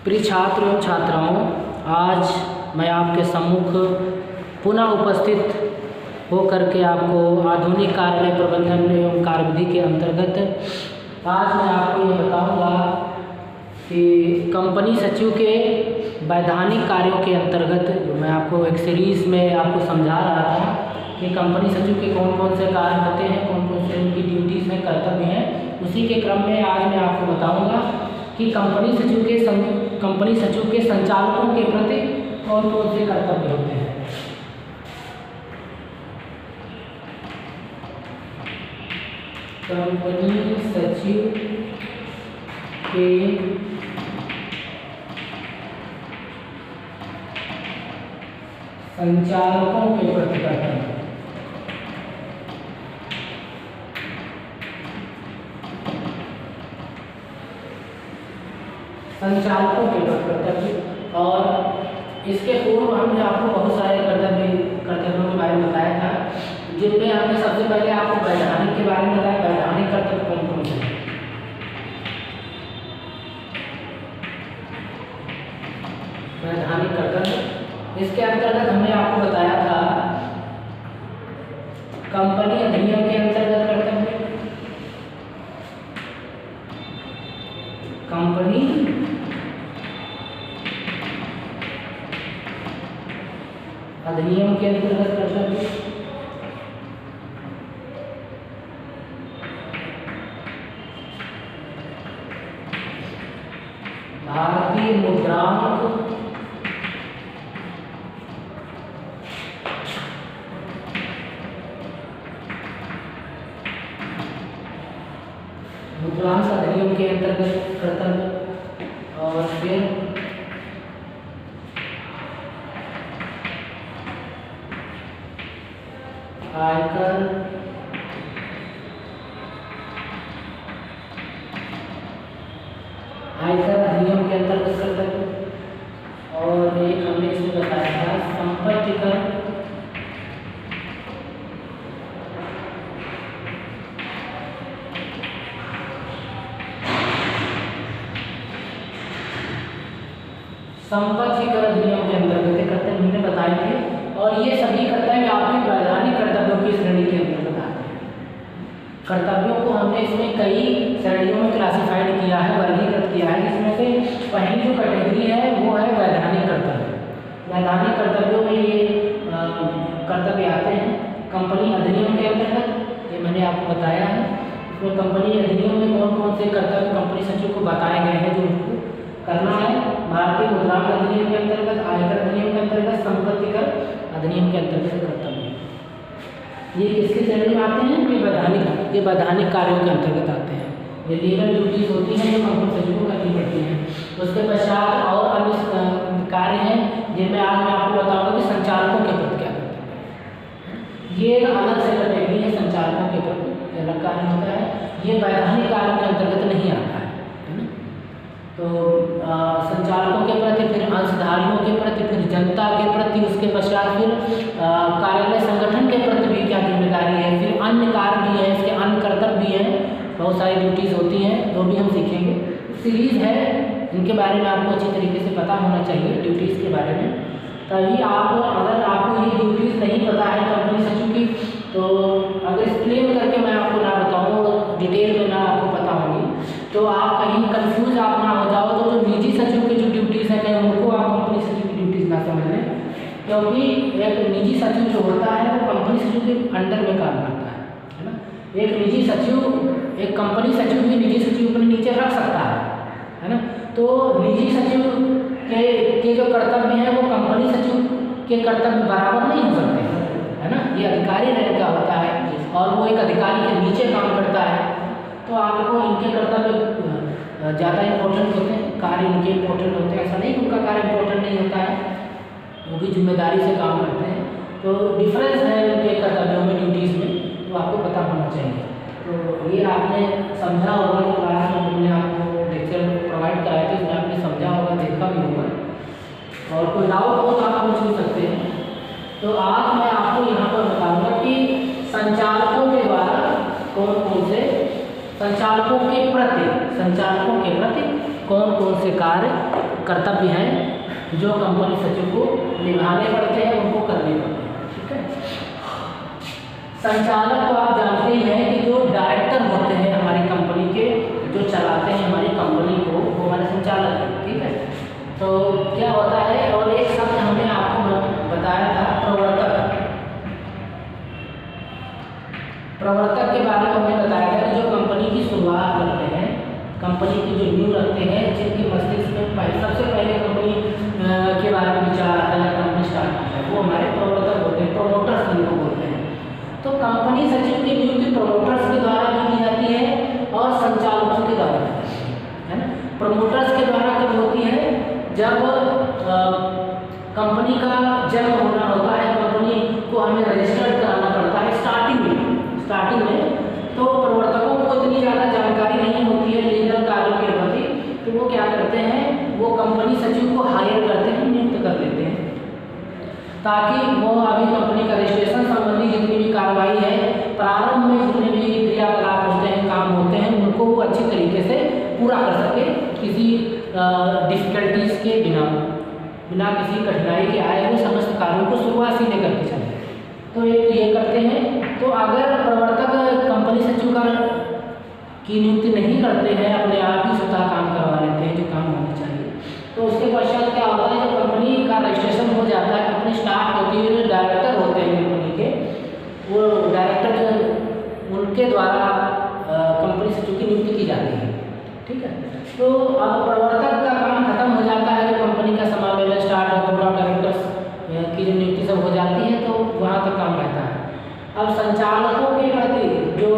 प्रिय छात्र एवं छात्राओं, आज मैं आपके सम्मुख पुनः उपस्थित होकर के आपको आधुनिक कार्यालय प्रबंधन एवं कार्यविधि के अंतर्गत आज मैं आपको ये बताऊंगा कि कंपनी सचिव के वैधानिक कार्यों के अंतर्गत जो मैं आपको एक सीरीज़ में आपको समझा रहा था कि कंपनी सचिव के कौन कौन से कार्य होते हैं, कौन कौन से उनकी ड्यूटीज़ हैं, कर्तव्य हैं। उसी के क्रम में आज मैं आपको बताऊंगा कि कंपनी सचिव के संचालकों के प्रति कौन कौन से कर्तव्य होते हैं। कंपनी सचिव के संचालकों के प्रति कर्तव्य। संचालकों के प्रति कर्तव्य, और इसके पूर्व हमने आपको बहुत सारे कर्तव्यों के बारे में बताया था, जिनमें हमने सबसे पहले आपको वैधानिक के बारे में बताया। वैधानिक कर्तव्य कौन कौन से? वैधानिक कर्तव्य, इसके अंतर्गत हमने आपको बताया था कंपनी अधिनियम के अंतर्गत कर्तव्य, कंपनी अधिनियम के अंतर्गत कर्तव्य, भारतीय मुद्रांक अधिनियम के अंतर्गत कर्तव्य, और फिर आयकर अधिनियम के अंतर्गत कर्तव्य, और एक हमने इसमें बताया था संपत्ति कर, अधिनियम के अंतर्गत कर्तव्य हमने बताए थे। और ये सभी कर्तव्य आपके वैधानिक कर्तव्यों की श्रेणी के अंतर्गत आते हैं। कर्तव्यों को हमने इसमें कई श्रेणियों में क्लासिफाइड किया है, वर्गीकृत किया है, जिसमें से पहली जो कैटेगरी है वो है वैधानिक कर्तव्य। वैधानिक कर्तव्यों में ये कर्तव्य आते हैं कंपनी अधिनियम के अंतर्गत, ये मैंने आपको बताया है। इसमें कंपनी अधिनियम में कौन कौन से कर्तव्य कंपनी सचिव को बताए गए हैं जो उनको करना है। भारतीय मुद्रांक अधिनियम के अंतर्गत, आयकर अधिनियम के अंतर्गत, संपत्ति कर अधिनियम के अंतर्गत कर्तव्य। ये किसकी श्रेणी में आते हैं? ये वैधानिक कार्यों के अंतर्गत आते हैं। ये लीगल ड्यूटीज होती हैं जो कंपनी सचिव को करनी पड़ती हैं। उसके पश्चात और अन्य कार्य हैं जिनमें आज मैं आपको बताऊंगा कि संचालकों के प्रति क्या करते हैं। ये अलग से कैटेगरी है, संचालकों के प्रति अलग कार्य होता है। ये वैधानिक कार्यों के अंतर्गत नहीं आता है ना। तो संचालकों के प्रति, फिर अंशधारियों के प्रति, फिर जनता के प्रति, उसके पश्चात फिर कार्यालय संगठन के प्रति भी क्या जिम्मेदारी है, फिर अन्य कार्य भी है, इसके अन्य कर्तव्य भी हैं, बहुत सारी ड्यूटीज़ होती हैं, जो भी हम सीखेंगे। सीरीज़ है, इनके बारे में आपको अच्छी तरीके से पता होना चाहिए ड्यूटीज़ के बारे में। तभी अगर आपको ये ड्यूटीज़ नहीं पता है कंपनी सचिव की, तो अगर एक्सप्लेन करके मैं आपको ना बताऊँ और डिटेल में ना आपको पता होगी, तो आप कहीं कंफ्यूज आप ना हो जाओ। तो जो निजी सचिव की जो ड्यूटीज़ है, कहीं उनको आप कंपनी सचिव की ड्यूटीज़ ना समझ लें, क्योंकि एक निजी सचिव जो होता है वो कंपनी सचिव के अंडर में काम करता है ना। एक निजी सचिव, एक कंपनी सचिव भी निजी सचिव अपने नीचे रख सकता है ना। तो निजी सचिव के जो कर्तव्य हैं वो कंपनी सचिव के कर्तव्य बराबर नहीं हो सकते, है ना। ये अधिकारी रैंक का होता है और वो एक अधिकारी के नीचे काम करता है, तो आपको इनके कर्तव्य ज़्यादा इम्पोर्टेंट होते हैं, कार्य इनके इम्पोर्टेंट होते हैं। ऐसा नहीं उनका कार्य इम्पोर्टेंट नहीं होता है, वो भी जिम्मेदारी से काम करते हैं। तो डिफरेंस है उनके कर्तव्यों में, ड्यूटीज़ में, तो आपको पता होना चाहिए। तो ये आपने समझा होगा कि क्लास में हमने आपको लेक्चर प्रोवाइड कराया था, इसमें आपने समझा होगा, देखा भी होगा, और कोई डाउट हो तो आप पूछ सकते हैं। तो आज मैं आपको यहाँ पर बताऊँगा कि संचालकों के द्वारा कौन कौन से संचालकों के प्रति कौन कौन से कार्य कर्तव्य हैं जो कंपनी सचिव को निभाने पड़ते हैं, उनको करने पड़ते हैं। ठीक है। संचालक तो आप जानते ही हैं कि जो डायरेक्टर होते हैं हमारी कंपनी के, जो चलाते हैं हमारी कंपनी को, वो हमारे संचालक हैं। ठीक है। तो क्या होता है, और एक शब्द हमने आपको बताया था प्रवर्तक के बारे में हमने बताया था कि जो कंपनी की शुरुआत करते हैं, कंपनी की जो नींव रखते हैं, जिनके मस्तिष्क में सबसे पहले कंपनी के बारे में विचार आता है, कंपनी स्टार्ट होता है, वो हमारे प्रवर्तक होते हैं, प्रोमोटर्स जिनको बोलते हैं। तो कंपनी सचिव की नियुक्ति प्रोमोटर्स के द्वारा की जाती है और संचालकों के द्वारा, है ना। प्रोमोटर्स के द्वारा कब होती है, जब कंपनी का जन्म होना होता है, कंपनी को हमें रजिस्टर्ड कराना पड़ता है स्टार्टिंग में। तो प्रवर्तकों को इतनी ज़्यादा जानकारी नहीं होती है लीगल कार्यों के प्रति, तो वो क्या करते हैं, वो कंपनी सचिव को हायर करते हैं, नियुक्त कर देते हैं, ताकि वो अभी कंपनी का रजिस्ट्रेशन संबंधी जितनी भी कार्रवाई है, प्रारंभ में जितने भी क्रियाकलाप होते हैं, काम होते हैं, उनको वो अच्छी तरीके से पूरा कर सके, किसी डिफिकल्टीज के बिना किसी कठिनाई के आए हुए समस्त कार्यों को शुरुआत से लेकर के चले। तो ये करते हैं। तो अगर प्रवर्तक कंपनी सचिव की नियुक्ति नहीं करते हैं, अपने आप ही स्वतः काम करवा लेते हैं जो काम होना चाहिए, तो उसके पश्चात क्या होता है, जब कंपनी का रजिस्ट्रेशन हो जाता है, कंपनी स्टार्ट होती है, जो डायरेक्टर होते हैं कंपनी के, वो डायरेक्टर जो उनके द्वारा कंपनी सचिव की नियुक्ति की जाती है। ठीक है। तो अब प्रवर्तक का काम खत्म हो जाता है, जो कंपनी का समावेशन स्टार्ट हो, बोर्ड ऑफ डायरेक्टर्स की जो नियुक्ति सब हो जाती है, तो वहाँ तक काम रहता है। अब संचालकों के प्रति जो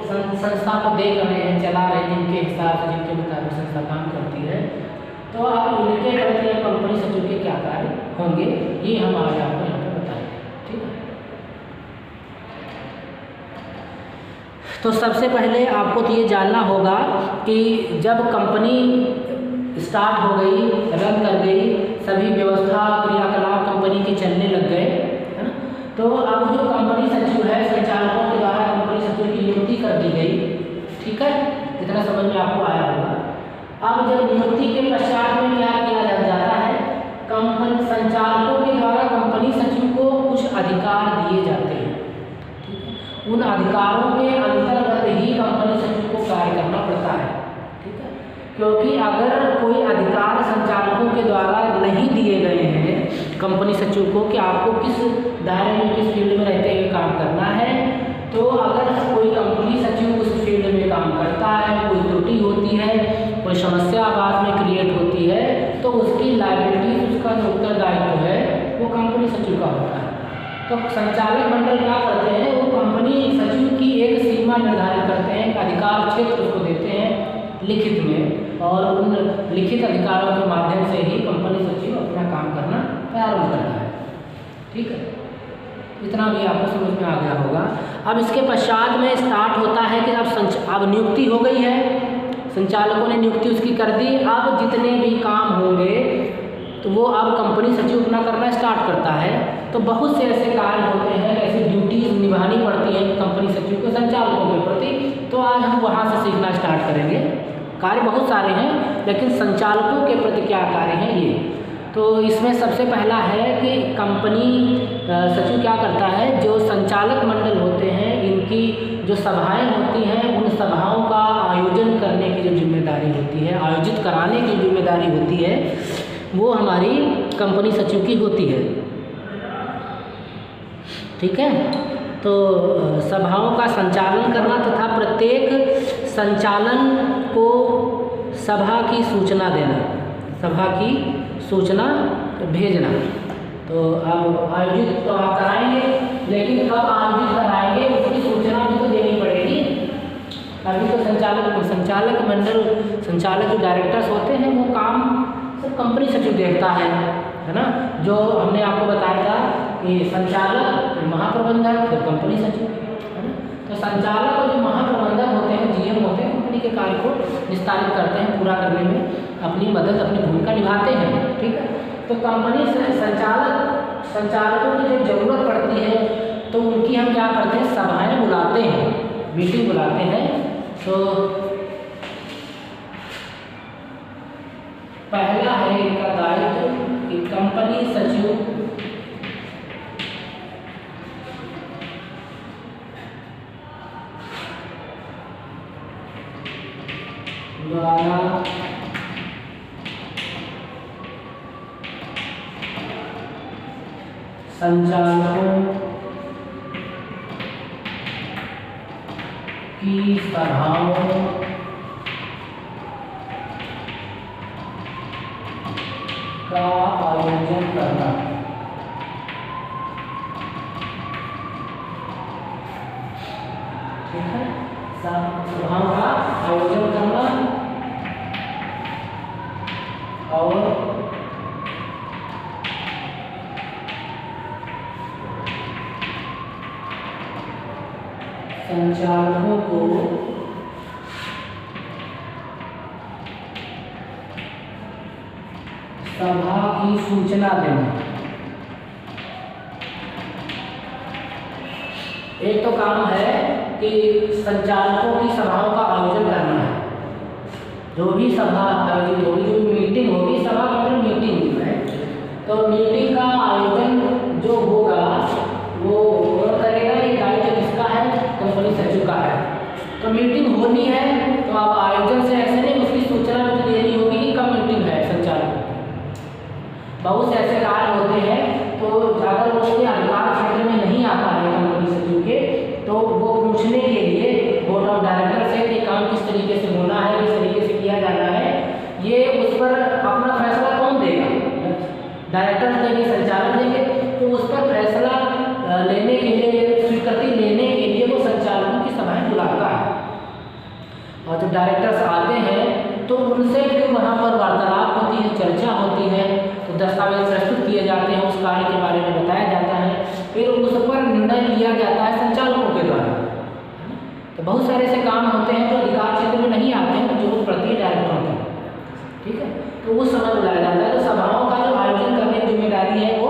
संस्था को देख रहे हैं, चला रहे हैं, जिनके हिसाब से, जिनके मुताबिक संस्था काम करती है, तो अब इनके प्रति कंपनी सचिव के क्या कार्य होंगे, ये हम आज आपको यहाँ पर बताएंगे। ठीक है। तो सबसे पहले आपको तो ये जानना होगा कि जब कंपनी स्टार्ट हो गई, रन कर गई, सभी व्यवस्था क्रियाकलाप कंपनी के चलने लग गए, है ना, तो अब जो कंपनी सचिव है, संचालकों के द्वारा कंपनी सचिव की नियुक्ति कर दी गई। ठीक है, इतना समझ में आपको आया होगा। अब जब नियुक्ति के पश्चात में क्या किया जाता है, कंपनी संचालकों के द्वारा कंपनी सचिव को कुछ अधिकार दिए जाते हैं। ठीक है। उन अधिकारों के अंतर्गत ही कंपनी सचिव को कार्य करना पड़ता है। ठीक है। क्योंकि अगर कोई अधिकार संचालकों के द्वारा नहीं दिए गए हैं कंपनी सचिव को कि आपको किस दायरे में, किस फील्ड में रहते हुए काम करना है, तो अगर कोई कंपनी सचिव उस फील्ड में काम करता है, कोई त्रुटि होती है, कोई समस्या बाद में क्रिएट होती है, तो उसकी लायबिलिटी, उसका जो उत्तरदायित्व है, वो कंपनी सचिव का होता है। तो संचालक मंडल क्या करते हैं, वो कंपनी सचिव की एक सीमा निर्धारित करते हैं, अधिकार क्षेत्र उसको देते हैं लिखित में, और उन लिखित अधिकारों के माध्यम से ही कंपनी सचिव अपना काम करना प्रारंभ करता है। ठीक है। इतना भी आपको समझ में आ गया होगा। अब इसके पश्चात में स्टार्ट होता है कि अब नियुक्ति हो गई है, संचालकों ने नियुक्ति उसकी कर दी, अब जितने भी काम होंगे तो वो अब कंपनी सचिव अपना करना स्टार्ट करता है। तो बहुत से ऐसे कार्य होते हैं, ऐसी ड्यूटीज निभानी पड़ती हैं कंपनी सचिव को संचालकों के प्रति। तो आज हम वहाँ से सीखना स्टार्ट करेंगे। कार्य बहुत सारे हैं, लेकिन संचालकों के प्रति क्या कार्य हैं ये। तो इसमें सबसे पहला है कि कंपनी सचिव क्या करता है, जो संचालक मंडल होते हैं, इनकी जो सभाएं होती हैं, उन सभाओं का आयोजन करने की जो जिम्मेदारी होती है, आयोजित कराने की जिम्मेदारी होती है, वो हमारी कंपनी सचिव की होती है। ठीक है। तो सभाओं का संचालन करना तथा प्रत्येक संचालन को सभा की सूचना देना, सभा की सूचना भेजना। तो अब आयोजित तो आप कराएंगे, लेकिन कब आयोजित कराएंगे उसकी सूचना भी तो देनी पड़ेगी। अभी तो संचालक मंडल, संचालक जो डायरेक्टर्स होते हैं, वो काम सब कंपनी सचिव देखता है ना। जो हमने आपको बताया था कि संचालक, महाप्रबंधक, फिर कंपनी सचिव, है ना। तो संचालक और जो महाप्रबंधक होते हैं, जीएम होते हैं, कंपनी के कार्य को निस्तारित करते हैं, पूरा करने में अपनी मदद, अपनी भूमिका निभाते हैं। ठीक है। तो कंपनी से संचालकों की जब जरूरत पड़ती है, तो उनकी हम क्या करते हैं, सभाएं बुलाते हैं, मीटिंग बुलाते हैं, तो पहला है इनका दायित्व कि कंपनी सचिव द्वारा संचालकों की सभाओं का आयोजन करना। ठीक है, सभाओं का आयोजन करना और संचालकों को सभा की सूचना देना। एक तो काम है कि संचालकों की सभाओं का आयोजन करना है। जो भी सभा आयोजित होगी, जो मीटिंग होगी, सभा मतलब मीटिंग है, तो मीटिंग का आयोजन जो होगा वो कौन करेगा? ये दायित्व किसका है? कंपनी सचिव का है। तो मीटिंग होनी है तो आप आयोजन से ऐसे नहीं, उसकी सूचना भी तो देनी होगी कि कब मीटिंग है। संचालक बहुत से ऐसे कार्य होते हैं, तो अगर उसके अधिकार क्षेत्र में नहीं आता है कंपनी सचिव के, तो वो पूछने के लिए बोर्ड ऑफ डायरेक्टर से कि काम किस तरीके से होना है, किस तरीके से किया जाना है, ये उस पर अपना फैसला कौन देगा? डायरेक्टर देंगे, संचालक देंगे। तो उस पर फैसला लेने के लिए, स्वीकृति लेने के लिए वो संचालकों की सभाएं बुलाता है। और जब डायरेक्टर्स आते हैं तो उनसे फिर वहाँ पर वार्तालाप होती है, चर्चा होती है, तो दस्तावेज प्रस्तुत किए जाते हैं, उस कार्य के बारे में बताया जाता है, फिर उस पर निर्णय लिया जाता है संचालकों के द्वारा। तो बहुत सारे ऐसे काम होते हैं जो अधिकार क्षेत्र में नहीं आते हैं, जो प्रति डायरेक्टरों की। ठीक है, तो उस समय बुलाया जाता है। तो सभाओं का जो आयोजन करने की जिम्मेदारी है वो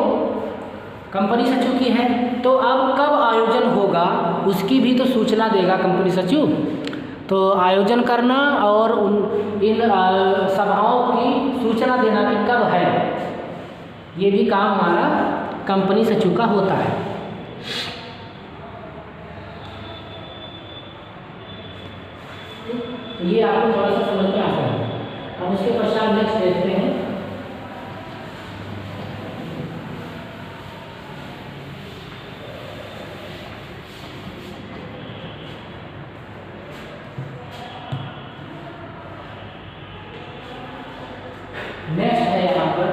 कंपनी सचिव की है। तो अब कब आयोजन होगा उसकी भी तो सूचना देगा कंपनी सचिव। तो आयोजन करना और इन सभाओं की सूचना देना कि कब है, ये भी काम हमारा कंपनी सचिव का होता है। तो ये आपको थोड़ा सा समझ में आता है। अब उसके पश्चात नेक्स्ट देखते हैं। नेक्स्ट है यहाँ पर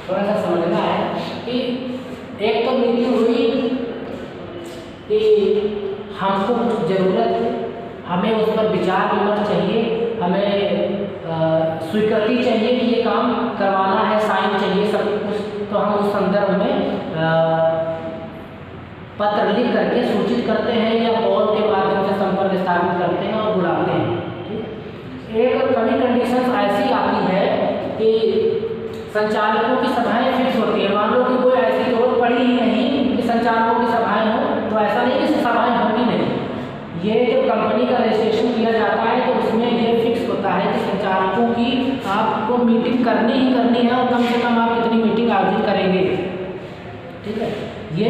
थोड़ा सा समझना है कि एक तो मीटिंग हुई कि हमको कुछ ज़रूरत, हमें उस पर विचार विमर्श चाहिए, हमें स्वीकृति चाहिए कि ये काम करवाना है, साइन चाहिए, सब कुछ। तो हम उस संदर्भ में पत्र लिख करके सूचित करते हैं या कॉल के माध्यम से संपर्क स्थापित करते हैं और बुलाते हैं। एक कभी कंडीशन ऐसी आती है कि संचालकों की सभाएं फिक्स होती है। मान लो कि कोई ऐसी जरूरत पड़ी ही नहीं कि संचालकों की सभाएं हो, तो ऐसा नहीं कि सभाएं होंगी नहीं। ये जो कंपनी का रजिस्ट्रेशन किया जाता है तो उसमें ये फिक्स होता है कि संचालकों की आपको मीटिंग करनी ही करनी है, और कम से कम आप कितनी मीटिंग आयोजित करेंगे। ठीक है, ये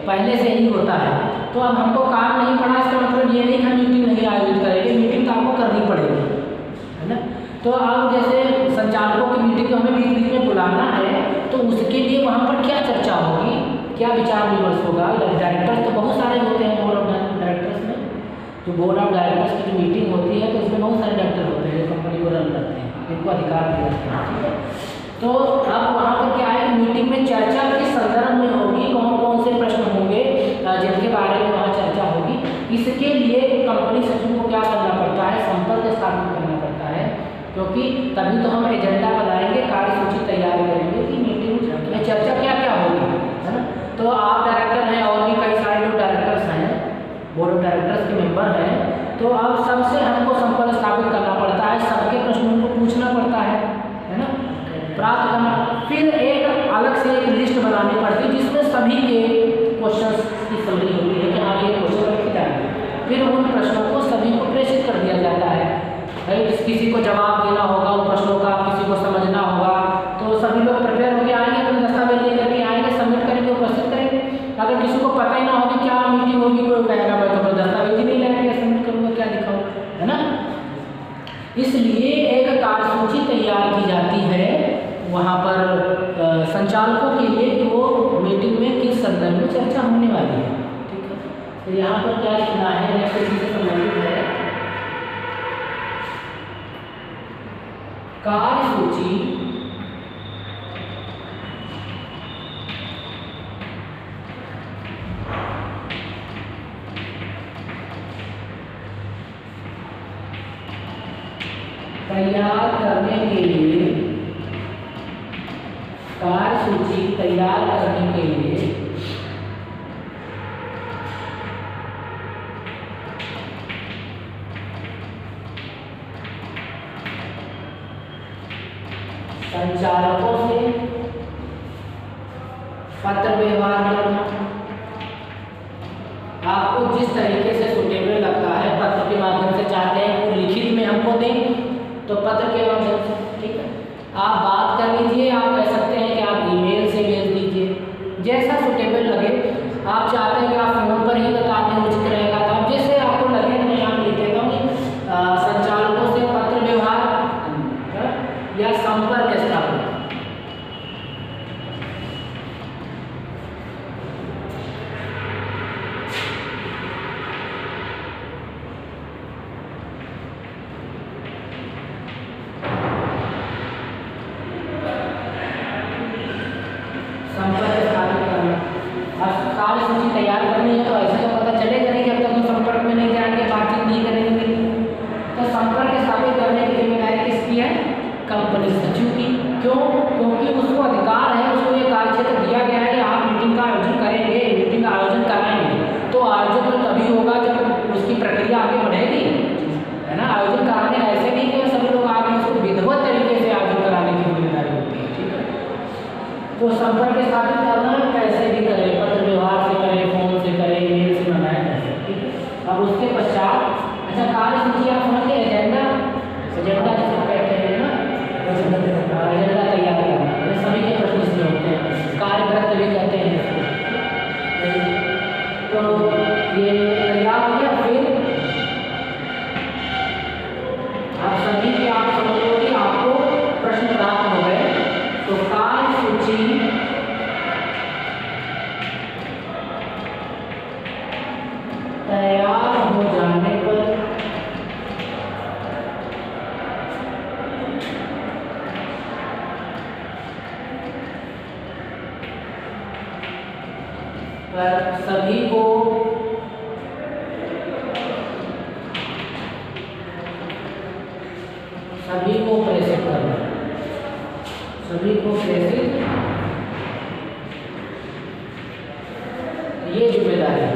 पहले से ही होता है। तो अब हमको काम नहीं पड़ा, इसका मतलब ये नहीं कि हम मीटिंग नहीं आयोजित करेंगे, मीटिंग तो आपको करनी पड़ेगी, है ना। तो अब जैसे संचालकों की मीटिंग को हमें बीच बीच में बुलाना है, तो उसके लिए वहाँ पर क्या चर्चा होगी, क्या विचार विमर्श होगा। डायरेक्टर्स तो बहुत सारे होते हैं बोर्ड ऑफ डायरेक्टर्स में। जो बोर्ड ऑफ डायरेक्टर्स की जो मीटिंग होती है तो उसमें बहुत सारे डायरेक्टर होते हैं जो कंपनी को रन करते हैं, इनको अधिकार दिए जाते हैं। ठीक है, तो अब वहाँ पर क्या है कि मीटिंग में चर्चा किस संदर्भ में होगी, कौन कौन से प्रश्न होंगे जिनके बारे में वहाँ चर्चा होगी। इसके लिए कंपनी सचिव को क्या करना पड़ता है, संपर्क स्थापित करना पड़ता है, क्योंकि तभी तो हम एजेंडा बनाएंगे, कार्यसूची तैयार करेंगे कि मीटिंग में चर्चा क्या क्या होगी, है ना। तो आप डायरेक्टर हैं और भी कई सारे लोग डायरेक्टर्स हैं, बोर्ड ऑफ डायरेक्टर्स के मेंबर हैं, तो अब सबसे हमको संपर्क स्थापित करना पड़ता है, सबके प्रश्नों को पूछना पड़ता है ना, प्राप्त करना। फिर एक अलग से एक लिस्ट बनानी पड़ती है जिसमें सभी के क्वेश्चंस की समरी होती है कि हाँ ये क्वेश्चन रखे जाएंगे। फिर उन प्रश्नों को सभी किसी को जवाब देना होगा उन प्रश्नों का, किसी को समझना होगा, तो सभी लोग प्रिपेयर होकर आएंगे, अपने दस्तावेज लेकर के आएंगे, सबमिट करेंगे, उपस्थित करेंगे। अगर किसी को पता ही ना हो कि क्या मीटिंग होगी, कोई कहेगा मैं तो अपना दस्तावेज ही नहीं लाएंगे, सबमिट करूँगा, क्या दिखाऊंगा, है ना। इसलिए एक कार्यसूची तैयार की जाती है वहाँ पर संचालकों के लिए कि वो मीटिंग में किस संदर्भ में चर्चा होने वाली है, ठीक है। तो यहाँ पर क्या लिखना है, नेक्स्ट चीज़ से संबंधित है कार्यसूची तैयार करने के लिए, कार्यसूची तैयार करने के लिए संचालकों से पत्र व्यवहार करना। आपको जिस तरीके से सुटेबल लगता है, पत्र के माध्यम से चाहते हैं वो लिखित में हमको दें तो पत्र के माध्यम से, ठीक है। आप बात कर लीजिए, आप कह सकते हैं कि आप ईमेल से भेज दीजिए, जैसा सुटेबल लगे। आप चाहते हैं कि आप फोन पर ही बता दें, उचित रहेगा, तो आप जैसे आपको लगे, मैं आप लिख देता हूँ संचालकों से पत्र व्यवहार या संपर्क स्थापित। कार्यसूची तैयार करनी है तो ऐसे तो पता चलेगा नहीं जब तक हम संपर्क में नहीं जाएंगे, बातचीत नहीं करेंगे। तो संपर्क स्थापित करने की जिम्मेदारी किसकी है? कंपनी सचिव की। क्यों? क्योंकि उसको अधिकार है, उसको ये कार्यक्षेत्र दिया गया है, आप मीटिंग का आयोजन करेंगे, मीटिंग का आयोजन कराएंगे, तो आयोजन तो तभी होगा जब उसकी प्रक्रिया आगे बढ़ेगी, है ना। आयोजन कराने ऐसे नहीं कि सभी लोग आगे उसको विधिवत तरीके से आयोजन कराने की जिम्मेदारी होती है, ठीक है। तो संपर्क स्थापित करना कैसे भी करें, पत्र व्यवहार से करें, फोन से करें, ईमेल से मंगाएं, कैसे, ठीक है। अब उसके पश्चात अच्छा कार्यसूची आप समझ गए, एजेंडा, एजेंडा जिसे कहते हैं ना, एजेंडा तैयार करना, ये सभी के प्रश्न इसमें होते हैं, कार्यपत्र भी कहते हैं इसको। तो ये तैयार हो गया, फिर आप सभी के आप समझ लो कि आपको प्रश्न प्राप्त हो गए। तो कार्यसूची तैयार हो जाने पर सभी को प्रेषित करना, सभी को प्रेषित, ये जिम्मेदारी है।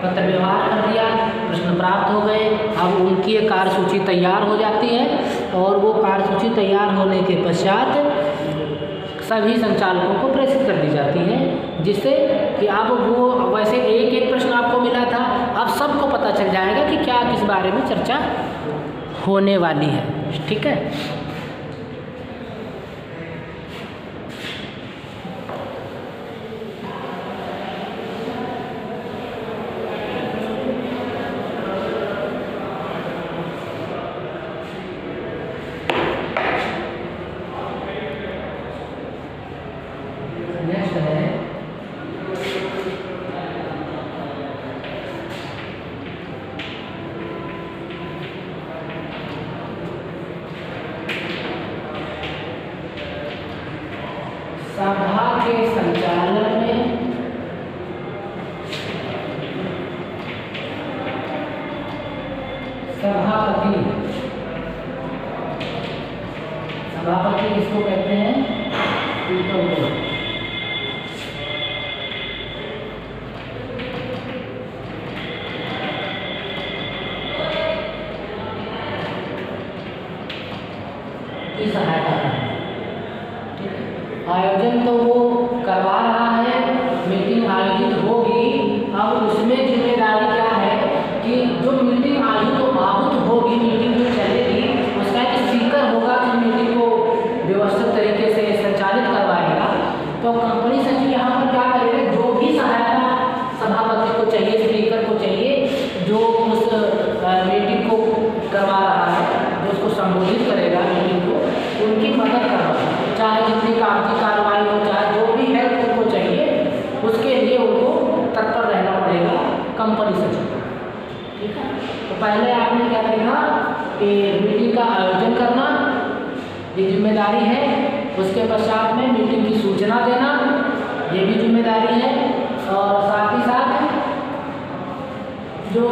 पत्र व्यवहार कर दिया, प्रश्न प्राप्त हो गए, अब उनकी एक कार्यसूची तैयार हो जाती है और वो कार्यसूची तैयार होने के पश्चात सभी संचालकों को प्रेषित कर दी जाती है, जिससे कि अब वो वैसे एक एक प्रश्न आपको मिला था, अब सबको पता चल जाएगा कि क्या किस बारे में चर्चा होने वाली है, ठीक है। नेक्स्ट है सभा के संचालन में सभापति, सभापति किसको कहते हैं? स्पीकर को। की सहायता करना, आयोजन तो वो करवा रहा है, मीटिंग आयोजित होगी, अब उसमें जिम्मेदारी क्या है कि जो मीटिंग आहूत होगी, मीटिंग जो चलेगी उसका करवा रहा है, जो उसको संबोधित करेगा मीटिंग को, उनकी मदद करवाना, चाहे जितनी कागजी कार्रवाई हो, चाहे जो भी हेल्प उनको चाहिए, उसके लिए उनको तत्पर रहना पड़ेगा कंपनी सचिव। ठीक है, तो पहले आपने क्या देखा कि मीटिंग का आयोजन करना ये जिम्मेदारी है, उसके पश्चात में मीटिंग की सूचना देना ये भी जिम्मेदारी है, और साथ ही साथ जो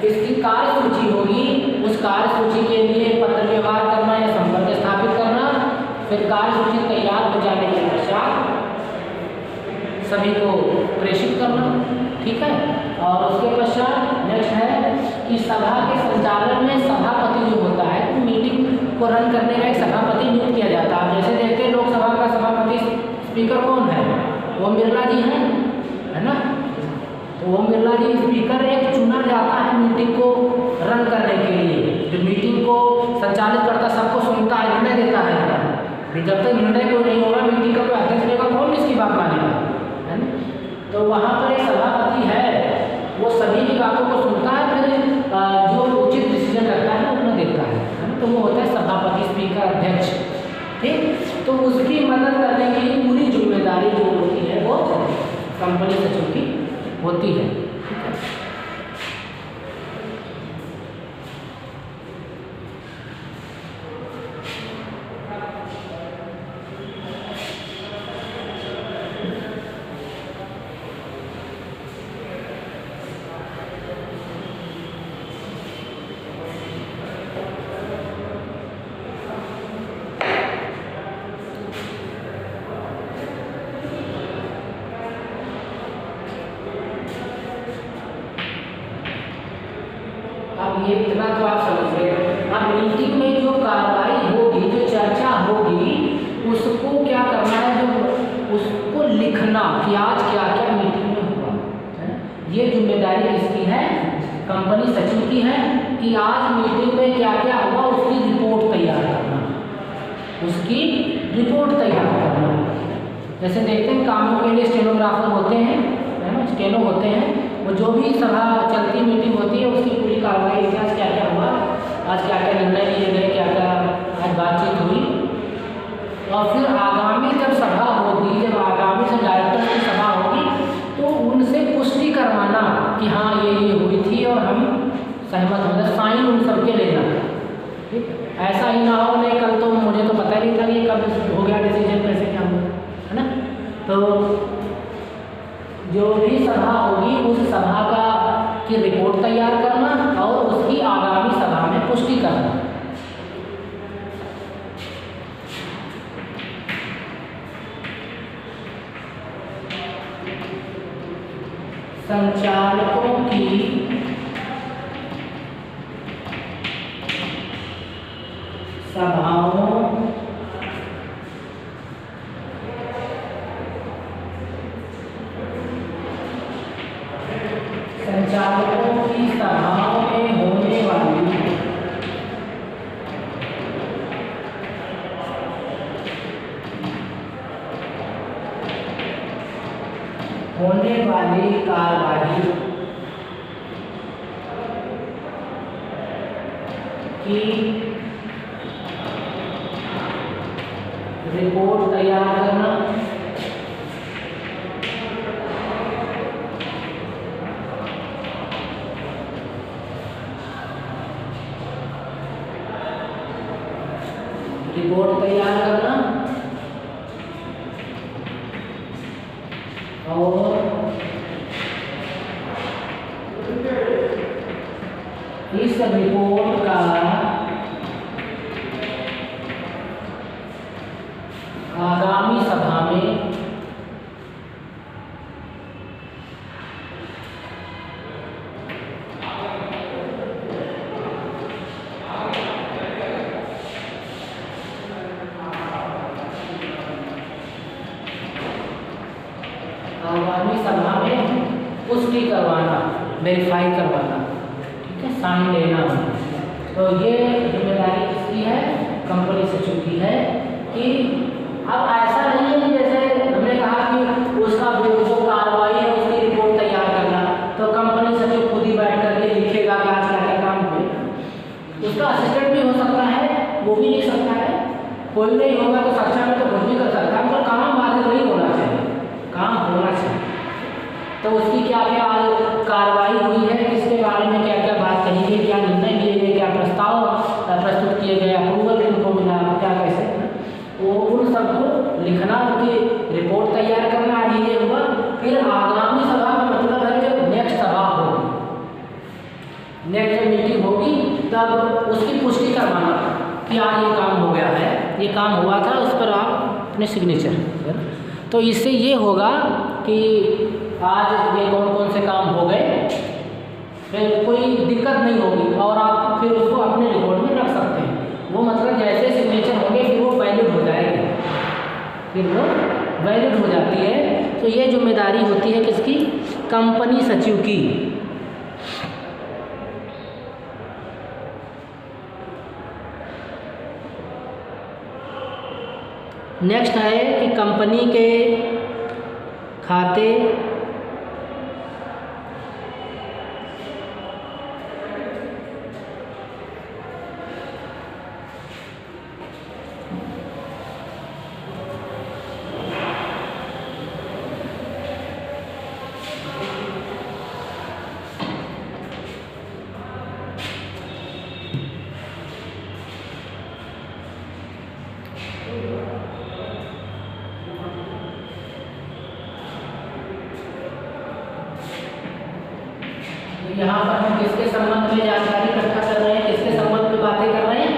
इसकी कार्य सूची होगी उस कार्य सूची के लिए पत्र व्यवहार करना या संपर्क स्थापित करना, फिर कार्य सूची तैयार हो जाने के पश्चात सभी को प्रेषित करना। ठीक है, और उसके पश्चात नेक्स्ट है कि सभा के संचालन में सभापति जो होता है, तो मीटिंग को रन करने का एक सभापति नियुक्त किया जाता है। जैसे देखते हैं लोकसभा का सभापति स्पीकर कौन है, ओम बिरला जी हैं, है ना। तो ओम बिरला जी स्पीकर एक चुना जाता है मीटिंग को रन करने के लिए, जो मीटिंग को संचालित करता, सबको सुनता है, निर्णय देता है। जब तक निर्णय कोई नहीं होगा, मीटिंग का कोई अध्यक्ष रहेगा, कौन किसकी बात मानेगा, है ना। तो वहाँ पर एक सभापति है, वो सभी की बातों को सुनता है, फिर जो उचित डिसीजन रखता है उतना देता है ना। तो वो होता है सभापति, स्पीकर, अध्यक्ष। ठीक, तो उसकी मदद करने की पूरी जिम्मेदारी जो होती है वो कंपनी सचिव की होती है। ठीक है, ये इतना तो आप समझ गए। अब मीटिंग में जो कार्रवाई होगी, जो चर्चा होगी, उसको क्या करना है, जो उसको लिखना कि आज क्या क्या मीटिंग में हुआ। ये जिम्मेदारी किसकी है, कंपनी सचिव की है, कि आज मीटिंग में क्या क्या हुआ उसकी रिपोर्ट तैयार करना, उसकी रिपोर्ट तैयार करना। जैसे देखते हैं कामों के लिए स्टेनोग्राफर होते हैं, है ना, स्टेनो होते हैं, वो जो भी सभा चलती मीटिंग होती है उसकी पूरी कार्रवाई, आज क्या क्या हुआ, आज क्या क्या निर्णय लिए गए, क्या क्या आज बातचीत हुई, और फिर आगामी जब सभा होगी, जब आगामी से डायरेक्टर की सभा होगी, तो उनसे पुष्टि करवाना कि हाँ ये हुई थी और हम सहमत हो, साइन उन सबके लेना। ठीक, ऐसा ही ना हो नहीं कल तो मुझे तो पता नहीं था कि कब हो गया डिसीजन, कैसे क्या हुआ, है ना। तो जो भी सभा होगी उस सभा का की रिपोर्ट तैयार करना और उसकी आगामी सभा में पुष्टि करना। संचालकों की सभाओं में होने वाली कार्यवाही की रिपोर्ट तैयार करना, रिपोर्ट तैयार करना और इस रिपोर्ट का आगामी सभा में पुष्टि करवाना, वेरीफाई करवाना। ठीक है, साइन लेना। तो ये जिम्मेदारी किसकी है, कंपनी सचिव की है। कि अब ऐसा नहीं है कि जैसे हमने कहा कि उसका जो कार्रवाई है उसकी रिपोर्ट तैयार करना, तो कंपनी सचिव खुद ही बैठ करके लिखेगा कि आज क्या क्या काम हुए। उसका असिस्टेंट भी हो सकता है, वो भी लिख सकता है। कोई नहीं होगा तो कक्षा में तो कुछ भी कर सकता है, पर काम बाधित नहीं होना चाहिए, काम होना चाहिए। तो उसकी क्या क्या कार्रवाई हुई है, किसके बारे में क्या क्या बात कही गई, क्या निर्णय लिए गए, क्या प्रस्ताव प्रस्तुत किए गए, अप्रूवल उनको मिला, क्या कैसे, वो उन सबको लिखना, उनकी रिपोर्ट तैयार करना, ये हुआ। फिर आगामी सभा का मतलब है जब नेक्स्ट सभा होगी, नेक्स्ट मीटिंग होगी, तब उसकी पुष्टि करवाना कि आज ये काम हो गया है, ये काम हुआ था, उस पर आप अपने सिग्नेचर। तो इससे ये होगा कि आज ये कौन कौन से काम हो गए, फिर कोई दिक्कत नहीं होगी और आप फिर उसको अपने रिकॉर्ड में रख सकते हैं। वो मतलब जैसे सिग्नेचर होंगे फिर वो वैलिड हो जाएगी, फिर वो वैलिड हो जाती है। तो ये जिम्मेदारी होती है किसकी, कंपनी सचिव की। नेक्स्ट है कि कंपनी के खाते यहाँ पर हम किसके संबंध में जानकारी इकट्ठा कर रहे हैं, किसके संबंध में बातें कर रहे हैं,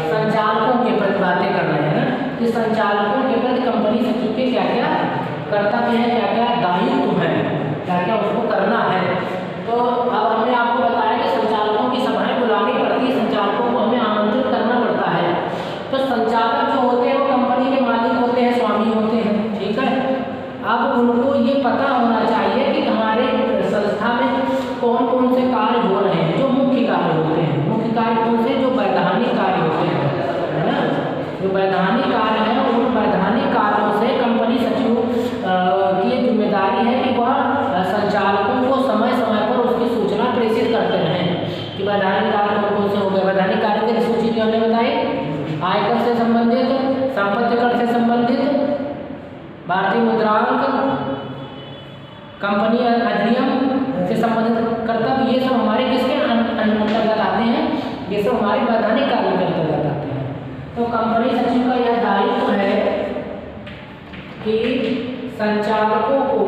संचालकों के प्रति बातें कर रहे हैं ना, कि संचालकों के प्रति कंपनी सचिव के क्या क्या कर्तव्य हैं, क्या क्या दायित्व हैं, क्या क्या उसको करना है। तो अब हमने आपको बताया कि संचालकों की सभाएं बुलानी पड़ती है, संचालकों को हमें आमंत्रित करना पड़ता है। तो संचालक जो होते हैं वो कंपनी के मालिक होते हैं, स्वामी होते हैं, ठीक है। अब उनको ये पता होना चाहिए कि हमारे संस्था में कौन कौन से कार्य हो रहे हैं, जो मुख्य कार्य होते हैं। मुख्य कार्य कौन से, जो वैधानिक कार्य होते हैं, है ना, जो वैधानिक कार्य हैं, उन वैधानिक कार्यों से कंपनी सचिव की जिम्मेदारी है कि वह संचालकों को समय समय पर उसकी सूचना प्रेषित करते रहें कि वैधानिक कार्य कौन कौन से हो गए। वैधानिक कार्यों की सूची भी हमने बताई, आयकर से संबंधित, संपत्ति कर से संबंधित, भारतीय मुद्रांक, कंपनी अधिनियम से संबंधित कर्तव्य, ये सब हमारे किसके अंतर्गत आते हैं, ये सब हमारे वैधानिक कार्य के अंतर्गत आते हैं। तो कंपनी सचिव का यह दायित्व है कि संचालकों को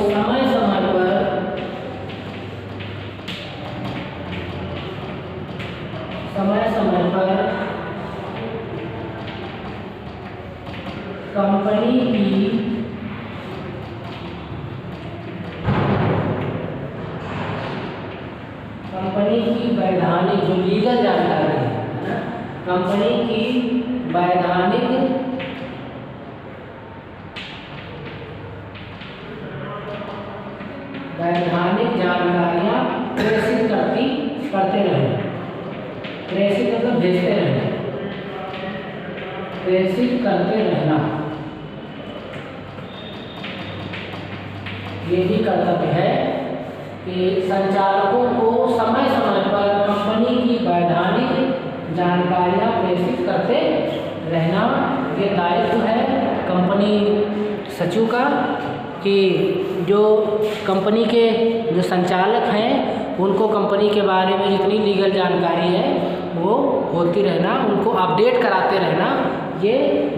समय समय पर कंपनी की वैधानिक, जो लीगल जानकारी है, कंपनी की वैधानिक जानकारियाँ प्रेषित करते रहें, प्रेषित मतलब भेजते रहें, प्रेषित करते रहना, ये भी कर्तव्य है कि संचालकों को समय समय पर कंपनी की वैधानिक जानकारियाँ प्रेषित करते रहना। ये दायित्व है कंपनी सचिव का कि जो कंपनी के जो संचालक हैं उनको कंपनी के बारे में जितनी लीगल जानकारी है वो होती रहना, उनको अपडेट कराते रहना, ये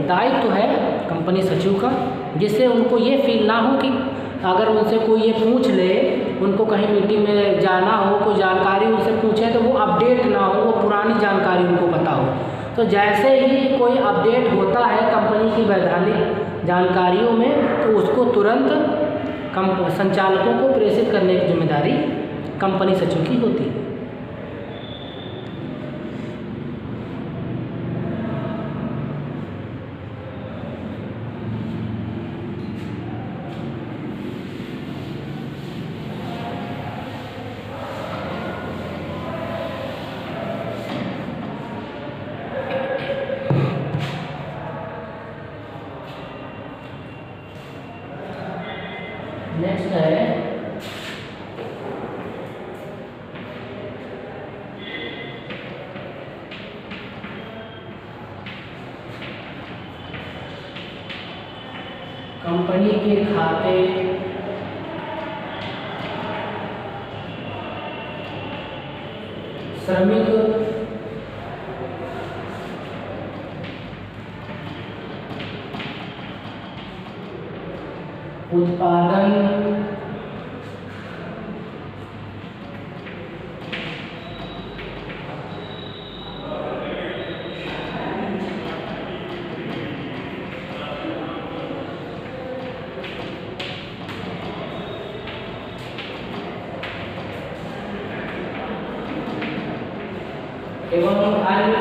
दायित्व है कंपनी सचिव का। जिससे उनको ये फील ना हो कि अगर उनसे कोई ये पूछ ले, उनको कहीं मीटिंग में जाना हो, कोई जानकारी उनसे पूछे तो वो अपडेट ना हो, वो पुरानी जानकारी उनको पता हो। तो जैसे ही कोई अपडेट होता है कंपनी की वैधानिक जानकारियों में, तो उसको तुरंत संचालकों को प्रेषित करने की जिम्मेदारी कंपनी सचिव की होती है। नेक्स्ट है कंपनी के खाते श्रमिक उत्पादन एवं अन्य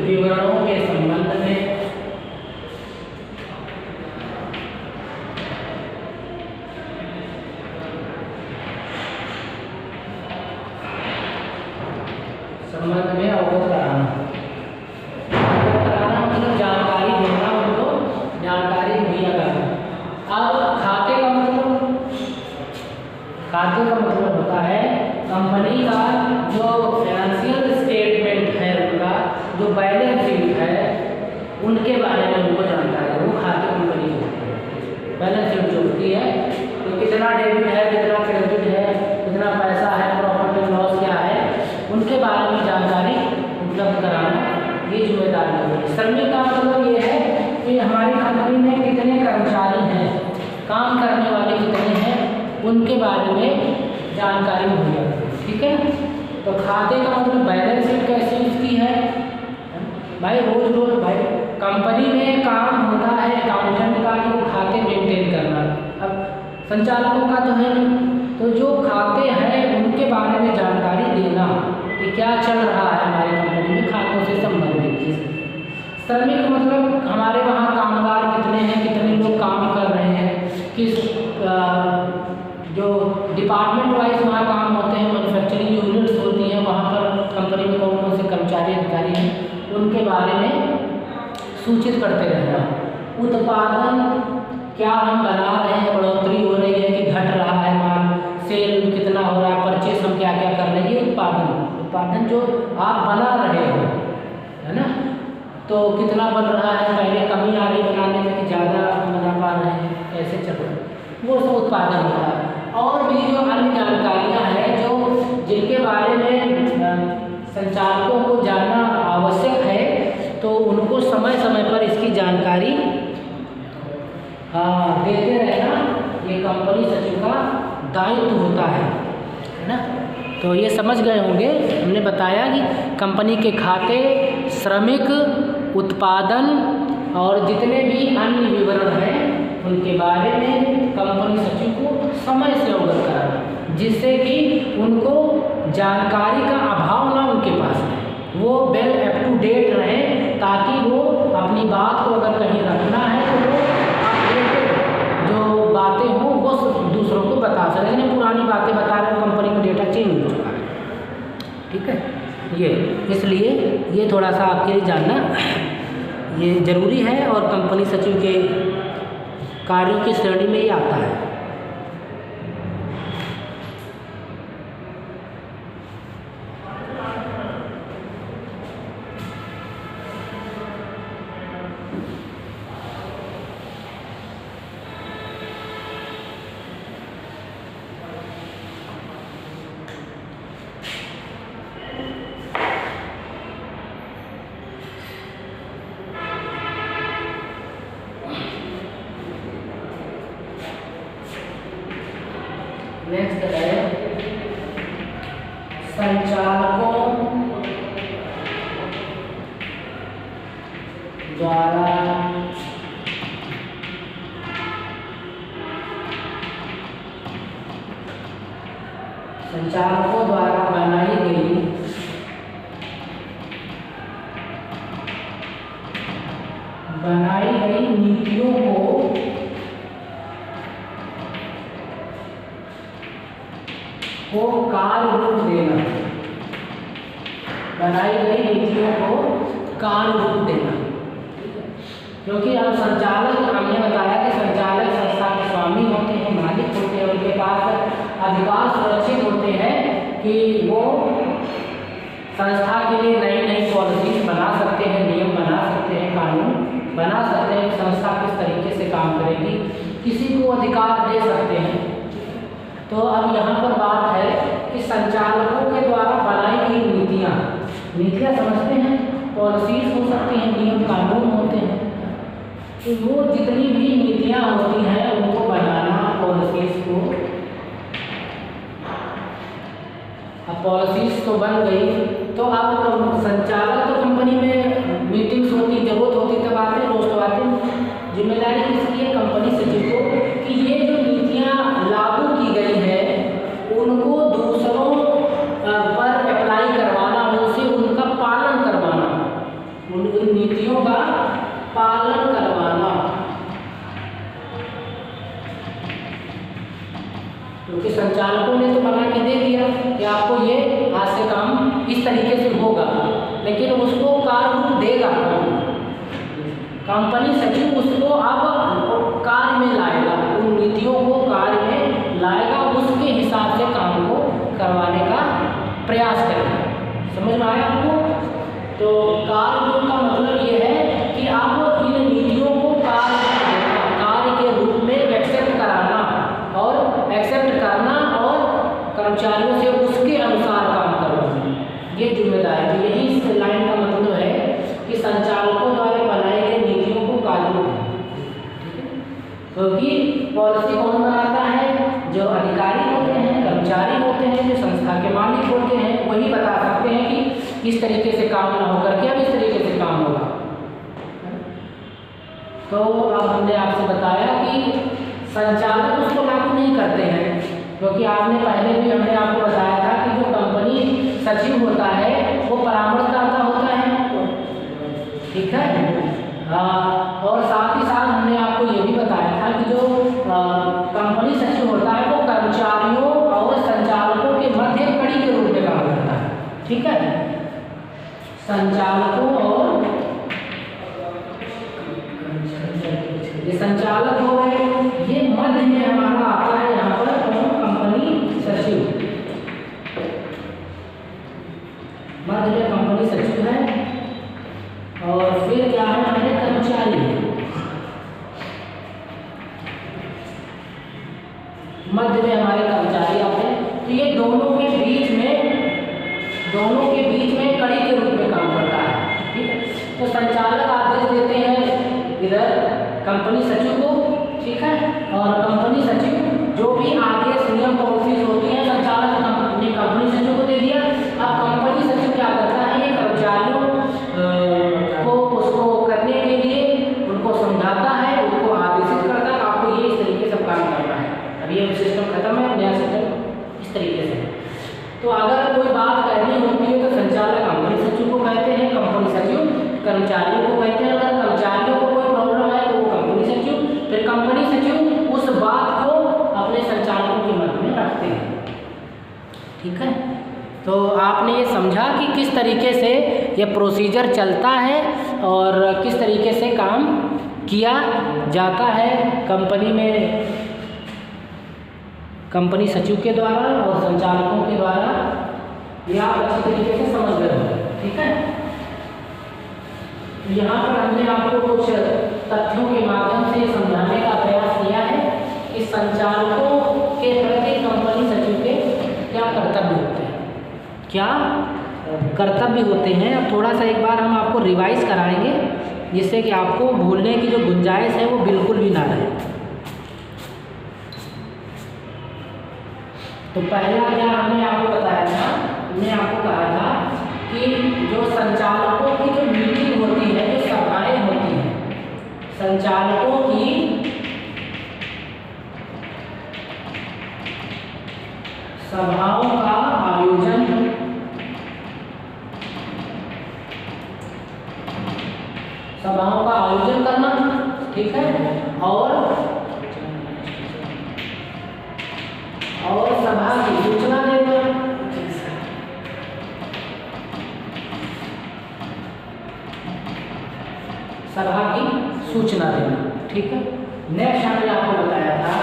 विवरणों के संबंध में अवगत कराना। अवगत कराना मतलब जानकारी देना, उनको जानकारी मुहैया करना। अब खाते का मतलब होता है कंपनी का जो फाइनेंशियल स्टेटमेंट है, उनका जो बैलेंस शीट है, उनके बारे में उनको जानकारी है। वो खाते कंपनी के होते हैं। बैलेंस शीट जो होती है तो कितना डेबिट है, कितना क्रेडिट है, कितना पैसा है, प्रॉफिट एंड लॉस क्या है, उनके बारे में जानकारी उपलब्ध कराना ये जिम्मेदारी है। श्रमिक का मतलब ये है कि हमारी कंपनी में कितने कर्मचारी हैं, काम करने वाले कितने हैं, उनके बारे में जानकारी मुहैया। ठीक है, तो खाते का मतलब बैलेंस शीट कैसे उसकी है भाई, रोज भाई कंपनी में काम होता है अकाउंटेंट का कि वो खाते मेंटेन करना। अब संचालकों का तो है नहीं, तो जो खाते हैं उनके बारे में जानकारी देना कि क्या चल रहा है हमारी कंपनी में खातों से संबंधित। श्रमिक मतलब हमारे वहाँ कामगार कितने हैं, कितने लोग काम कर रहे हैं, किस जो डिपार्टमेंट वाइज वहाँ काम होते हैं, मैन्युफैक्चरिंग यूनिट्स होती हैं, वहाँ पर कंपनी में कौन कौन से कर्मचारी अधिकारी हैं, उनके बारे में सूचित करते रहना। उत्पादन क्या हम बना रहे हैं, बढ़ोतरी हो रही है कि घट रहा है, माल सेल कितना हो रहा है, परचेस हम क्या क्या कर रहे हैं, ये उत्पादन जो आप बना रहे हो, है ना, तो कितना बन रहा है, पहले कमी आ रही बनाने में कि ज़्यादा बना पा रहे हैं, कैसे चल रहा है, वो सब उत्पादन होता है। और भी जो अन्य जानकारियाँ हैं जो जिनके बारे में संचालकों को जानना आवश्यक है, तो उनको समय समय पर इसकी जानकारी देते रहना ये कंपनी सचिव का दायित्व होता है ना। तो ये समझ गए होंगे, हमने बताया कि कंपनी के खाते, श्रमिक, उत्पादन और जितने भी अन्य विवरण हैं उनके बारे में कंपनी सचिव को समय से अवगत कराना, जिससे कि उनको जानकारी का अभाव ना उनके पास रहे, वो वेल अप टू डेट रहें, ताकि वो अपनी बात को अगर कहीं रखना है तो वो अपडेटेड जो बातें हों वो दूसरों को बता सकें। नहीं पुरानी बातें बता रहे हो, कंपनी में डेटा चेंज हो चुका है। ठीक है, ये इसलिए ये थोड़ा सा आपके लिए जानना ये ज़रूरी है और कंपनी सचिव के कार्यों की श्रेणी में ये आता है। नेक्स्ट है संचालकों द्वारा बनाई गई नीतियों को कार्य रूप देना, बनाई गई नीतियों को कार्य रूप देना। क्योंकि हम संचालक, हमने बताया कि संचालक संस्था के स्वामी होते हैं, मालिक होते हैं, उनके पास अधिकार सुरक्षित होते हैं कि वो संस्था के लिए नई नई पॉलिसीज बना सकते हैं, नियम बना सकते हैं, कानून बना सकते हैं, संस्था किस तरीके से काम करेगी। किसी अधिकार दे सकते हैं। तो अब यहाँ पर बात है कि संचालकों के द्वारा बनाई गई नीतियाँ समझते हैं, पॉलिसीज हो सकती हैं, नियम कानून होते हैं। तो वो जितनी भी नीतियाँ होती हैं उनको बनाना, पॉलिसीज को, अब पॉलिसीज तो बन गई, तो अब संचालक तो कंपनी में मीटिंग्स होती, जरूरत होती तब आते, रोज तो आते। जिम्मेदारी किसकी है? कंपनी सचिव को, कि ये जो नीतियाँ लागू की गई है उनको दूसरों पर अप्लाई करवाना, उनसे उनका पालन करवाना, उन नीतियों का पालन करवाना। क्योंकि संचालकों ने तो बना के दे दिया कि आपको ये आज से काम इस तरीके से होगा, लेकिन उसको कार्य रूप देगा कंपनी सचिव, उसको अब कार्य में लाएगा, उन नीतियों को कार्य में लाएगा, उसके हिसाब से काम को करवाने का प्रयास करेगा। समझ में आया आपको? तो कार्य रूप का मतलब ये है कि आप इन नीतियों को कार्य के रूप में एक्सेप्ट कराना और एक्सेप्ट करना और कर्मचारियों से उसके अनुसार काम करवाना, ये जिम्मेदारी है। यही इस लाइन का मतलब है कि संचालकों द्वारा बनाए गए नीतियों को कार्य रूप है। क्योंकि पॉलिसी कौन बनाता है? जो अधिकारी होते हैं, कर्मचारी होते हैं, जो संस्था के मालिक होते हैं, वही बता सकते हैं कि इस तरीके से काम ना होकर के अब इस तरीके से काम होगा। तो अब हमने आपसे बताया कि संचालक उसको लागू नहीं करते हैं, क्योंकि आपने पहले भी हमने आपको बताया था कि जो कंपनी सचिव होता है वो परामर्शदाता होता है, ठीक है। और साथ ही साथ हमने आपको ये भी बताया था कि जो कंपनी सचिव होता है वो कर्मचारियों और संचालकों के मध्य कड़ी के रूप में काम करता है, ठीक है। संचालकों और ये संचालक हो गए, ये मध्य में हमारा आता है यहाँ पर कंपनी सचिव, मध्य में कंपनी सचिव है। और फिर क्या है? हमारे कर्मचारी, मध्य में हमारे कर्मचारी आते हैं। तो ये दोनों के बीच में कड़ी के रूप में काम करता है, ठीक है। तो संचालक आदेश देते हैं इधर कंपनी सचिव को, ठीक है, और कंपनी सचिव जो भी आदेश नियम पॉलिसीज होती हैं संचालक ने कंपनी सचिव को दे दिया। अब कंपनी सचिव क्या करता है? ये कर्मचारियों को उसको करने के लिए उनको समझाता है, उनको आदेशित करता है, आपको ये इस तरीके से काम करना है। अब ये सिस्टम खत्म है, नया सिस्टम इस तरीके से। तो अगर कोई बात करनी होती है तो संचालक कंपनी सचिव को कहते हैं, कंपनी सचिव कर्मचारियों को कहते हैं। अगर कर्मचारियों को कोई प्रॉब्लम है तो वो कंपनी सचिव, फिर कंपनी सचिव उस बात को अपने संचालकों के मध्य में रखते हैं, ठीक है। तो आपने ये समझा कि किस तरीके से ये प्रोसीजर चलता है और किस तरीके से काम किया जाता है कंपनी में, कंपनी सचिव के द्वारा और संचालकों के द्वारा। ये आप अच्छी तरीके से समझ गए हो, ठीक है। यहाँ पर हमने आपको कुछ तथ्यों के माध्यम से समझाने का प्रयास किया है कि संचालकों के प्रति कंपनी सचिव के क्या कर्तव्य होते हैं, क्या कर्तव्य होते हैं। अब थोड़ा सा एक बार हम आपको रिवाइज कराएंगे जिससे कि आपको भूलने की जो गुंजाइश है वो बिल्कुल भी ना रहे। तो पहला क्या हमने आपको बताया था? हमने आपको कहा था कि जो संचालकों की जो मीटिंग होती है, जो सभाएं होती हैं, संचालकों की सभाओं का आयोजन, सभाओं का आयोजन करना, ठीक है, और सभा की सूचना देना, सभा की सूचना देना, ठीक है। नेक्स्ट हमने आपको बताया था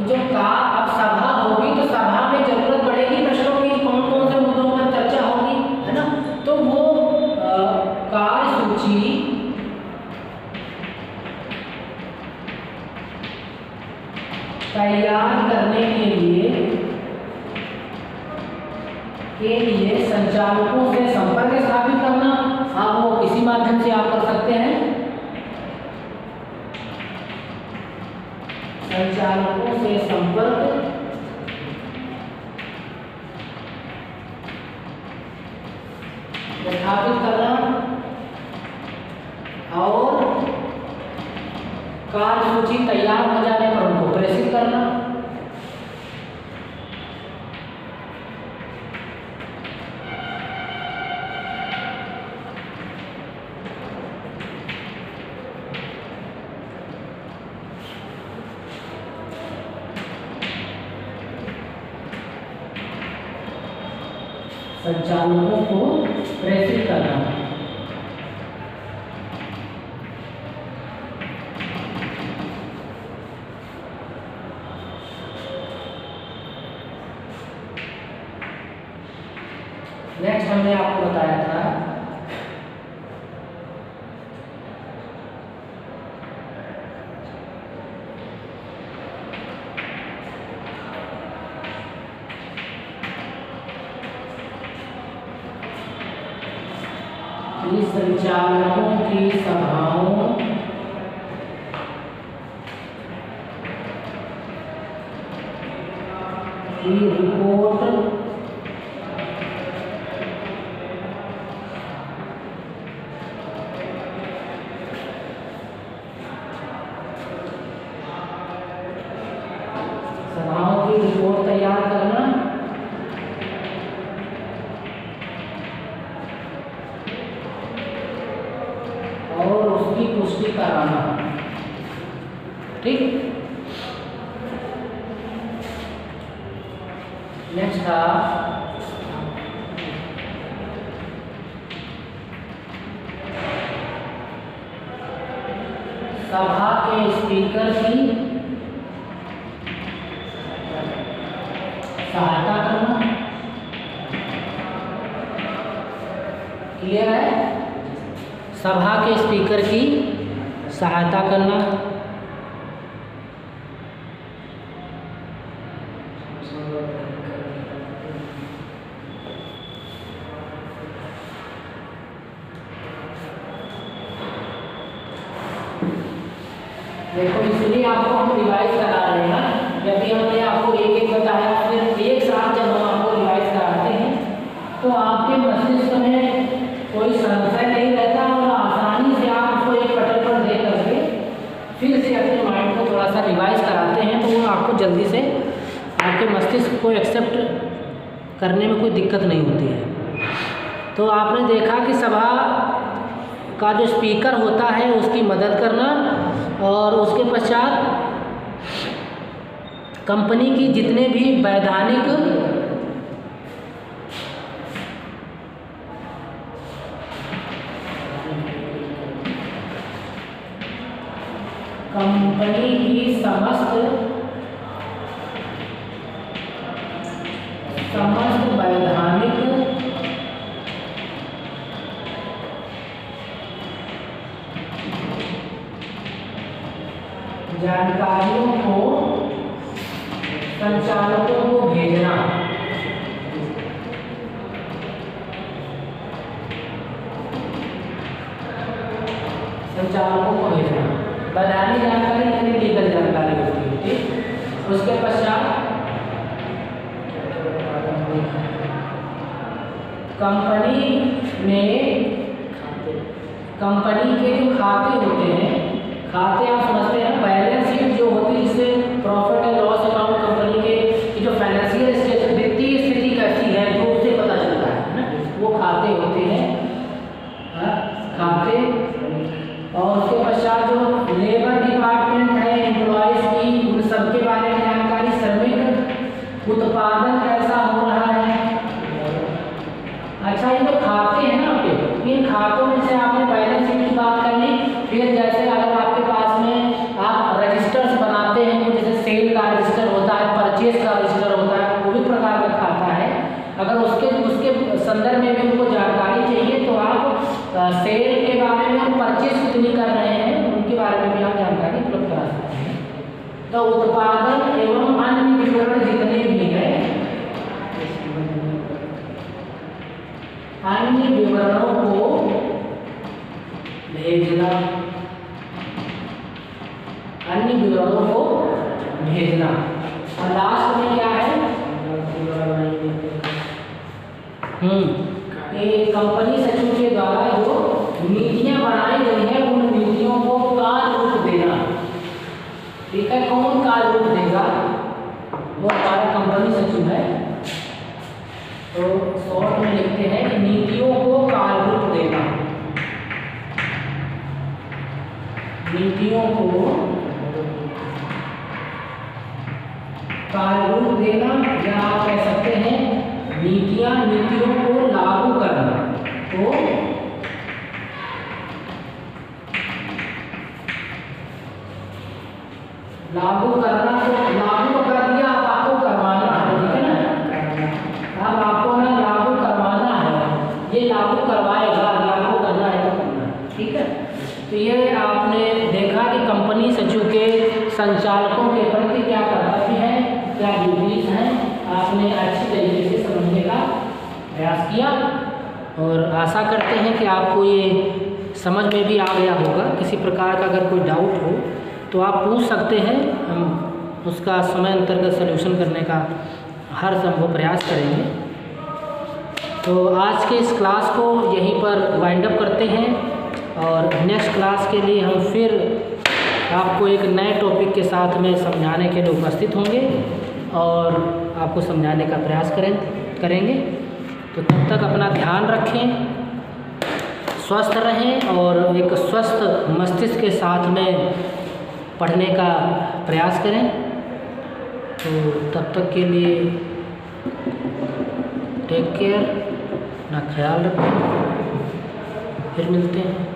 जो अब सभा होगी तो सभा में जरूरत पड़ेगी प्रश्नों की, कौन कौन से मुद्दों पर चर्चा होगी, है ना। तो वो कार्यसूची तैयार करने के लिए संचालकों से संपर्क स्थापित करना। आप वो किसी माध्यम से आप कर सकते हैं, संचालकों से संपर्क स्थापित करना और कार्यसूची तैयार हो जाने पर उनको प्रेषित करना। संचालकों को प्रेषित करना। नेक्स्ट हमने आपको बताया था कि संचालकों की सभाओं की रिपोर्ट तैयार करना और उसकी पुष्टि कराना। ठीक, नेक्स्ट था सभा के स्पीकर की सहायता करना। क्लियर है? सभा के स्पीकर की सहायता करना। देखो इसलिए आपको हम रिवाइज करा रहे हैं ना, जब भी हमने आपको एक एक बताया फिर एक साथ जब हम आपको रिवाइज कराते हैं तो आपके मस्तिष्क में कोई संशय नहीं रहता और आसानी से आप उसको एक पटल पर देख करके फिर से अपने माइंड को थोड़ा सा रिवाइज कराते हैं तो वो आपको जल्दी से आपके मस्तिष्क को एक्सेप्ट करने में कोई दिक्कत नहीं होती है। तो आपने देखा कि सभा का जो स्पीकर होता है उसकी मदद करना और उसके पश्चात कंपनी की जितने भी वैधानिक कंपनी की समस्त वैधानिक जानकारियों को संचालकों को भेजना। संचालकों को भेजना वैधानिक जानकारी यानी लीगल जानकारी होती है। ठीक, उसके पश्चात कंपनी के जो खाते होते हैं, खाते आप समझते हैं बैलेंस शीट जो होती है जिससे profit and loss account company के जो फाइनेंशियल स्टेटस वित्तीय स्थिति कैसी है जो उससे पता चलता है ना, वो खाते होते हैं। खाते और उसके पश्चात जो लेबर डिपार्टमेंट है एम्प्लॉयज की उन सबके बारे में जानकारी, श्रमिक उत्पादन कैसा हो रहा है। अच्छा, ये जो खाते हैं ना आपके, इन खातों में से आपने बैलेंस शीट की बात करनी। फिर जैसे अगर आपके पास में आप रजिस्टर्स बनाते हैं, जैसे सेल का रजिस्टर होता है, परचेज का रजिस्टर होता है, वो भी प्रकार का खाता है। अगर उसके संदर्भ में भी उनको जानकारी चाहिए तो आप सेल के बारे में और परचेज कितनी कर रहे हैं उनके बारे में भी आप जानकारी उपलब्ध करा सकते हैं। तो उत्पादन एवं अन्य ये कंपनी सचिव के द्वारा जो नीतियां बनाई गई हैं उन नीतियों को कार्य रूप देना। ठीक है, कौन कार्य रूप देगा? वो हमारा कंपनी सचिव है। तो शॉर्ट में लिखते हैं कि नीतियों को कार्य रूप देना। नीतियों को कार्य रूप देना, या आप कह सकते हैं नीतियों को लागू करना। तो लागू करना, तो लागू कर दिया, अब आपको करवाना है। ठीक है ना, अब आपको ना लागू करवाना है, ये लागू करवाएगा, लागू करना है तो करना है। ठीक है, तो ये आपने देखा कि कंपनी सचिव के संचालकों के प्रति क्या कर्तव्य है, क्या ड्यूटीज हैं, आपने अच्छी तरीके से समझने का प्रयास किया। और आशा करते हैं कि आपको ये समझ में भी आ गया होगा। किसी प्रकार का अगर कोई डाउट हो तो आप पूछ सकते हैं, हम उसका समय अंतर्गत सलूशन करने का हर संभव प्रयास करेंगे। तो आज के इस क्लास को यहीं पर वाइंड अप करते हैं और नेक्स्ट क्लास के लिए हम फिर आपको एक नए टॉपिक के साथ में समझाने के लिए उपस्थित होंगे और आपको समझाने का प्रयास करेंगे। तो तब तक अपना ध्यान रखें, स्वस्थ रहें और एक स्वस्थ मस्तिष्क के साथ में पढ़ने का प्रयास करें। तो तब तक के लिए टेक केयर, अपना ख्याल रखें, फिर मिलते हैं।